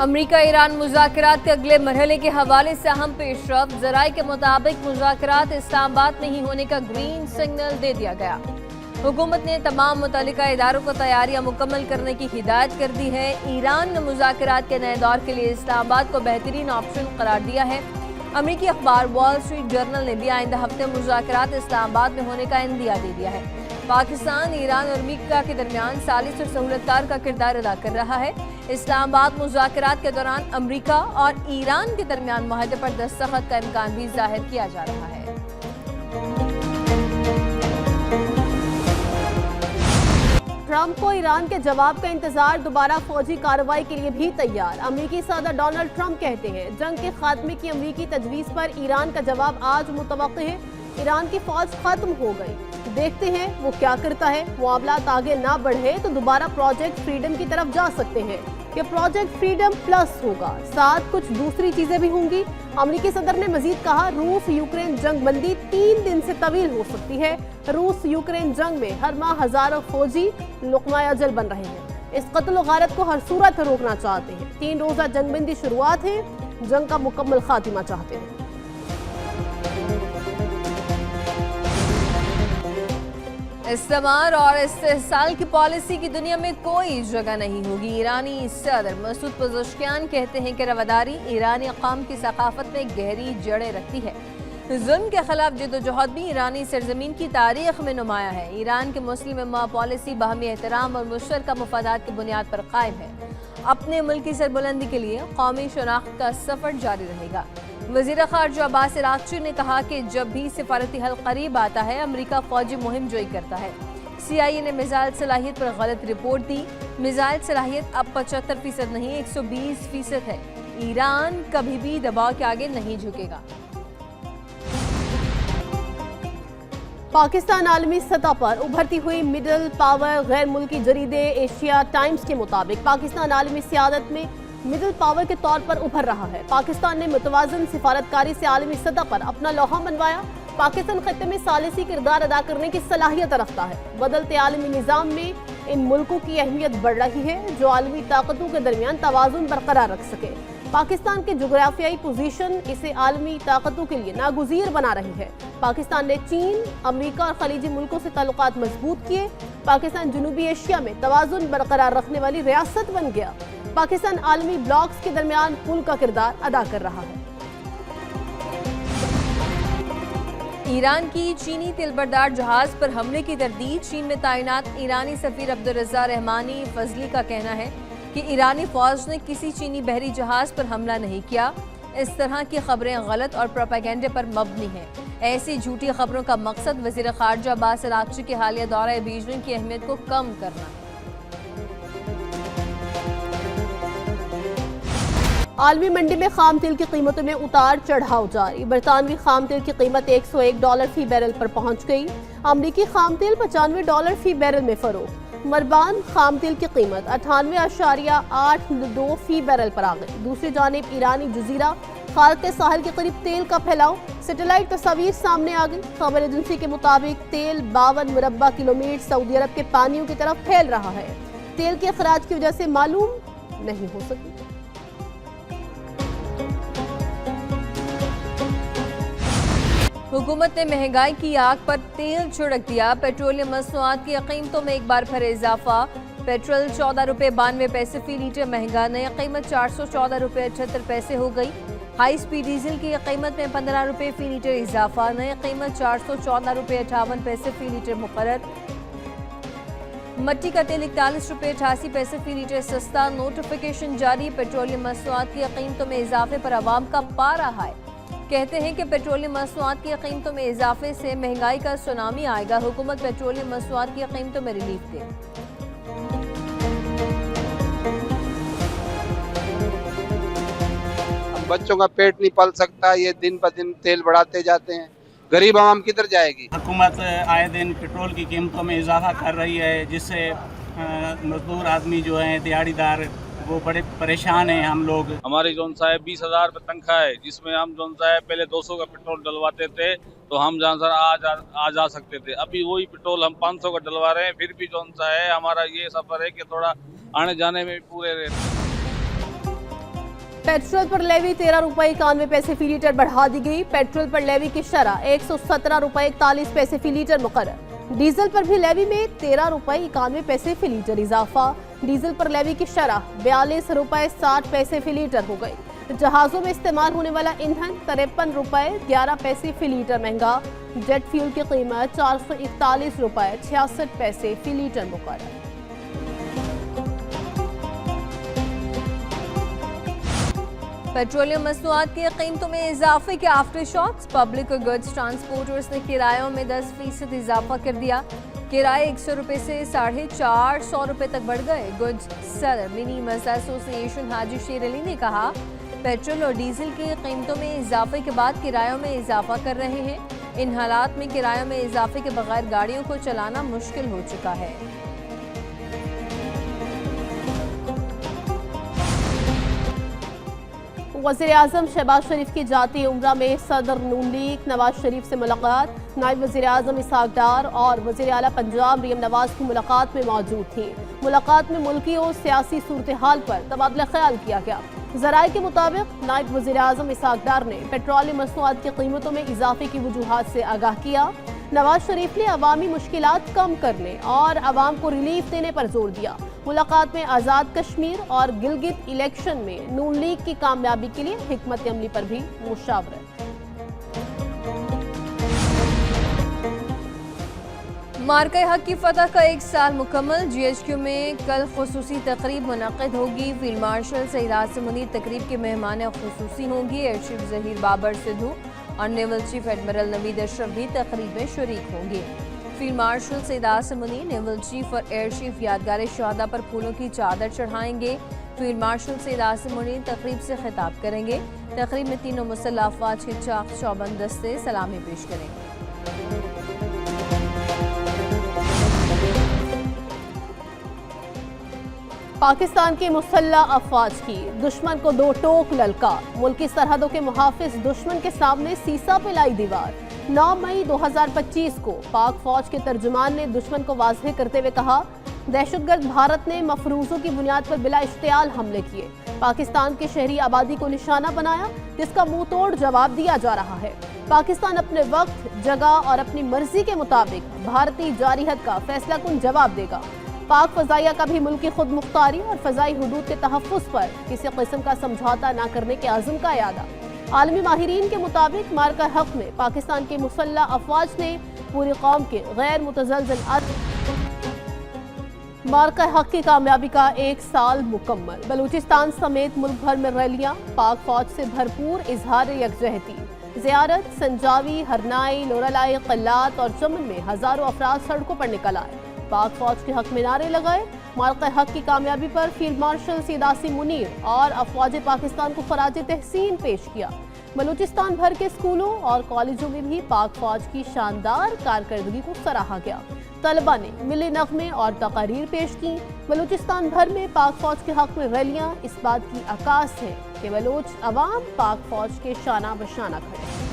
अमरीका Iran मुज़ाकरात के अगले मरहले के हवाले से अहम पेशरफ्त। ज़राए के मुताबिक मुज़ाकरात इस्लामाबाद में ही होने का ग्रीन सिग्नल दे दिया गया। हुकूमत ने तमाम मुतल्लिका इदारों को तैयारियां मुकम्मल करने की हिदायत कर दी है। ईरान ने मुज़ाकरात के नए दौर के लिए इस्लामाबाद को बेहतरीन ऑप्शन करार दिया है। अमरीकी अखबार वॉल स्ट्रीट जर्नल ने भी आइंदा हफ्ते मुज़ाकरात इस्लामाबाद में होने का इंदिया दे दिया है। पाकिस्तान, ईरान और अमरीका के दरमियान सालिस और सहूलतकार का किरदार अदा कर रहा है। इस्लामाबाद मुज़ाकरात के दौरान अमरीका और ईरान के दरमियान मुआहदे पर दस्तखत का इम्कान भी जाहिर किया जा रहा है। ट्रंप को ईरान के जवाब का इंतजार, दोबारा फौजी कार्रवाई के लिए भी तैयार। अमरीकी सदर डोनाल्ड ट्रंप कहते हैं जंग के खात्मे की अमरीकी तजवीज़ पर ईरान का जवाब आज मुतवक्किल है। ईरान की फौज खत्म हो गई, देखते हैं वो क्या करता है। मामलात आगे ना बढ़े तो दोबारा प्रोजेक्ट फ्रीडम की तरफ जा सकते हैं। ये प्रोजेक्ट फ्रीडम प्लस होगा, साथ कुछ दूसरी चीजें भी होंगी। अमरीकी सदर ने मजीद कहा रूस यूक्रेन जंग बंदी 3 दिन से तवील हो सकती है। रूस यूक्रेन जंग में हर माह हजारों फौजी लुक़मा अजल बन रहे हैं। इस कत्ल व गारत को हर सूरत रोकना चाहते हैं। 3 रोजा जंगबंदी शुरुआत है, जंग का मुकम्मल खात्मा चाहते हैं। इस्तेमाल और इस्तेहसाल की पॉलिसी की दुनिया में कोई जगह नहीं होगी। ईरानी सदर मसूद पज़ेश्कियान कहते हैं कि रवादारी ईरानी कौम की सकाफत में गहरी जड़ें रखती है। जुल्म के खिलाफ जदोजहद भी ईरानी सरजमीन की तारीख में नुमाया है। ईरान की मुस्लिम उम्मा पॉलिसी बाहमी एहतराम और मुश्तरका मफादात की बुनियाद पर कायम है। अपने मुल्क की सरबुलंदी के लिए कौमी शनाख्त का सफर जारी रहेगा। वज़ीर ख़ारजा अब्बास अराग़ची ने कहा कि जब भी सिफारती हल करीब आता है अमरीका फौजी मुहिम जोई करता है। CIA ने मिसाइल सलाहियत पर गलत रिपोर्ट दी। मिसाइल सलाहियत अब 75% नहीं 120% है। ईरान कभी भी दबाव के आगे नहीं झुकेगा। पाकिस्तान आलमी सतह पर उभरती हुई मिडल पावर। गैर मुल्की जरीदे एशिया टाइम्स के मुताबिक पाकिस्तान आलमी सियादत में मिडल पावर के तौर पर उभर रहा है। पाकिस्तान ने मुतवाज़न सिफारतकारी से आलमी सतह पर अपना लोहा मनवाया। पाकिस्तान खत्ते में सालिसी किरदार अदा करने की सलाहियत रखता है। बदलते आलमी निज़ाम में इन मुल्कों की अहमियत बढ़ रही है जो आलमी ताकतों के दरमियान तवाज़ुन बरकरार रख सके। पाकिस्तान की जोग्राफियाई पोजीशन इसे आलमी ताकतों के लिए नागुज़ीर बना रही है। पाकिस्तान ने चीन, अमेरिका और खलीजी मुल्कों से ताल्लुकात मजबूत किए। पाकिस्तान जनूबी एशिया में तवाज़ुन बरकरार रखने वाली रियासत बन गया। पाकिस्तान आलमी ब्लॉक्स के दरमियान पुल का किरदार अदा कर रहा है। ईरान की चीनी तिलबरदार जहाज पर हमले की तरदीद। चीन में तैनात ईरानी सफीर अब्दुर्रज़्ज़ाक रहमानी फजली का कहना है कि ईरानी फौज ने किसी चीनी बहरी जहाज पर हमला नहीं किया। इस तरह की खबरें गलत और प्रोपेगेंडे पर मबनी हैं। ऐसी झूठी खबरों का मकसद वज़ीर ख़ारजा अब्बास अराग़ची के हालिया दौरे बीजिंग की अहमियत को कम करना है। आलमी मंडी में खाम तेल की कीमतों में उतार चढ़ाव जारी। बरतानवी खाम तेल की कीमत $101 फी बैरल पर पहुंच गई। अमरीकी खाम तेल $95 फी बैरल में फरोख्त। मरबान खाम तेल की कीमत 98.82 फी बैरल पर आ गई। दूसरी जानिब ईरानी जजीरा खाल के साहिल के करीब तेल का फैलाव। सैटेलाइट तस्वीर सामने आ गई। खबर एजेंसी के मुताबिक तेल 52 मुरब्बा किलोमीटर सऊदी अरब के पानियों की तरफ फैल रहा है। तेल के अखराज की वजह से मालूम नहीं हो सकी। हुकूमत ने महंगाई की आग पर तेल छिड़क दिया। पेट्रोलियम मसनूआत की कीमतों में एक बार फिर इजाफा। पेट्रोल $14.92 फी लीटर महंगा, नई कीमत $414.78 हो गई। हाई स्पीड डीजल की कीमत में $15 फी लीटर इजाफा, नई कीमत $414.58 फी लीटर मुकर्रर। मट्टी का तेल $41.88 फी लीटर सस्ता। नोटिफिकेशन जारी। पेट्रोलियम मसनूआत की कीमतों में इजाफे पर आवाम का पारा हाय। कहते हैं कि पेट्रोलियम मसनूआत की कीमतों में इजाफे से महंगाई का सुनामी आएगा। हुकूमत पेट्रोलियम मसनूआत की कीमतों में रिलीफ दे। बच्चों का पेट नहीं पल सकता, ये दिन ब दिन तेल बढ़ाते जाते हैं। गरीब आवाम किधर जाएगी। हुकूमत आए दिन पेट्रोल की कीमतों में इजाफा कर रही है, जिससे मजदूर आदमी जो हैं, दिहाड़ीदार, वो बड़े परेशान हैं। हम लोग हमारी जौन सा है 20,000 रुपये तनख्वाह है, जिसमें हम जौन सा है पहले 200 का पेट्रोल डलवाते थे तो हम जहाँ सर आ जा सकते थे। अभी वही पेट्रोल हम 500 का डलवा रहे हैं, फिर भी जौन सा है हमारा ये सफ़र है कि थोड़ा आने जाने में पूरे रहते हैं। पेट्रोल पर लेवी 13 रुपए 91 पैसे फी लीटर बढ़ा दी गई। पेट्रोल पर लेवी की शरह 117 रुपए 41 पैसे फी लीटर मुकर्रर। डीजल पर भी लेवी में 13 रुपए 91 पैसे फी लीटर इजाफा। डीजल पर लेवी की शरह 42 रुपए 60 पैसे फी लीटर हो गई। जहाजों में इस्तेमाल होने वाला ईंधन 53 रुपए 11 पैसे फी लीटर महंगा। जेट फ्यूल की कीमत 441 रुपए 66 पैसे फी लीटर मुकर्रर। पेट्रोलियम मसनूआत की कीमतों में इजाफे के आफ्टर शॉक्स। पब्लिक और गुड्स ट्रांसपोर्टर्स ने किरायों में 10% इजाफा कर दिया। किराए 100 रुपये से 450 रुपये तक बढ़ गए। गुड्स सेलर मिनी मज़ा एसोसिएशन हाजी शेर अली ने कहा, पेट्रोल और डीजल की कीमतों में इजाफे के बाद किरायों में इजाफा कर रहे हैं। इन हालात में किरायों में इजाफे के बगैर गाड़ियों को चलाना मुश्किल हो चुका है। वज़ीर-ए-आज़म शहबाज शरीफ की जाती उम्रा में सदर नून लीग नवाज शरीफ से मुलाकात। नायब वज़ीर-ए-आज़म इसहाक डार और वज़ीर आला पंजाब मरियम नवाज की मुलाकात में मौजूद थी। मुलाकात में मुल्की और सियासी सूरत हाल पर तबादला ख्याल किया गया। ज़राए के मुताबिक नायब वज़ीर-ए-आज़म इसहाक डार ने पेट्रोलियम मसनूआत की कीमतों में इजाफे की वजूहात से आगाह किया। नवाज शरीफ ने अवामी मुश्किलात कम करने और अवाम को रिलीफ देने पर जोर दिया। मुलाकात में आज़ाद कश्मीर और गिलगित इलेक्शन में नून लीग की कामयाबी के लिए हिकमत अमली पर भी मुशावरत। मार्का हक की फतह का 1 साल मुकम्मल। GHQ में कल खुसूसी तकरीब मुनक़िद होगी। फील्ड मार्शल सईद आसिम मुनीर तकरीब के मेहमान खुसूसी होंगी। एयर चीफ ज़हीर बाबर सिद्धू और naval chief admiral Naveed Ashraf भी तकरीब में शरीक होंगे। Field marshal Saeed Asim Munir, naval chief और एयर चीफ यादगार शहादा पर फूलों की चादर चढ़ाएंगे। फील्ड मार्शल सईद आसिम मुनीर तकरीब से खिताब करेंगे। तकरीब में तीनों मुसल्लह अफवाज के चाक चौबंद दस्ते सलामी पेश करेंगे। पाकिस्तान के मुसल्लह अफवाज की दुश्मन को 2 टोक ललकार। मुल्की सरहदों के मुहाफिज दुश्मन के सामने सीसा पे लाई दीवार। 9 मई 2025 को पाक फौज के तर्जुमान ने दुश्मन को वाज़ेह करते हुए कहा, दहशतगर्द भारत ने मफरूजों की बुनियाद पर बिला इश्तियाल हमले किए, पाकिस्तान के शहरी आबादी को निशाना बनाया, जिसका मुंह तोड़ जवाब दिया जा रहा है। पाकिस्तान अपने वक्त, जगह और अपनी मर्जी के मुताबिक भारतीय जारिहत का फैसला कुन जवाब देगा। पाक फजाइया का भी मुल्क की खुद मुख्तारी और फजाई हुदूद के तहफ़्फ़ुज़ पर किसी किस्म का समझौता न करने के आज़म का यादा। आलमी माहिरीन के मुताबिक मार्का हक में पाकिस्तान के मुसल्लह अफवाज ने पूरी कौम के गैर मुतज़लज़ल मार्का हक की कामयाबी का 1 साल मुकम्मल। बलूचिस्तान समेत मुल्क भर में रैलियां, पाक फौज से भरपूर इजहार यकजहती। ज़ियारत, संजावी, हरनाई, लोरालाई, क़ल्लात और चमन में हज़ारों अफराद सड़कों पर निकल आए, पाक फौज के हक में नारे लगाए। मार्का हक की कामयाबी पर फील्ड मार्शल सईद आसिम मुनीर और अफवाज पाकिस्तान को खराज तहसीन पेश किया। बलूचिस्तान भर के स्कूलों और कॉलेजों में भी पाक फौज की शानदार कारकर्दगी को सराहा गया। तलबा ने मिली नगमे और तकारीर पेश की। बलूचिस्तान भर में पाक फौज के हक में रैलियां इस बात की अक्कास है कि बलोच अवाम पाक फौज के शाना बशाना खड़े।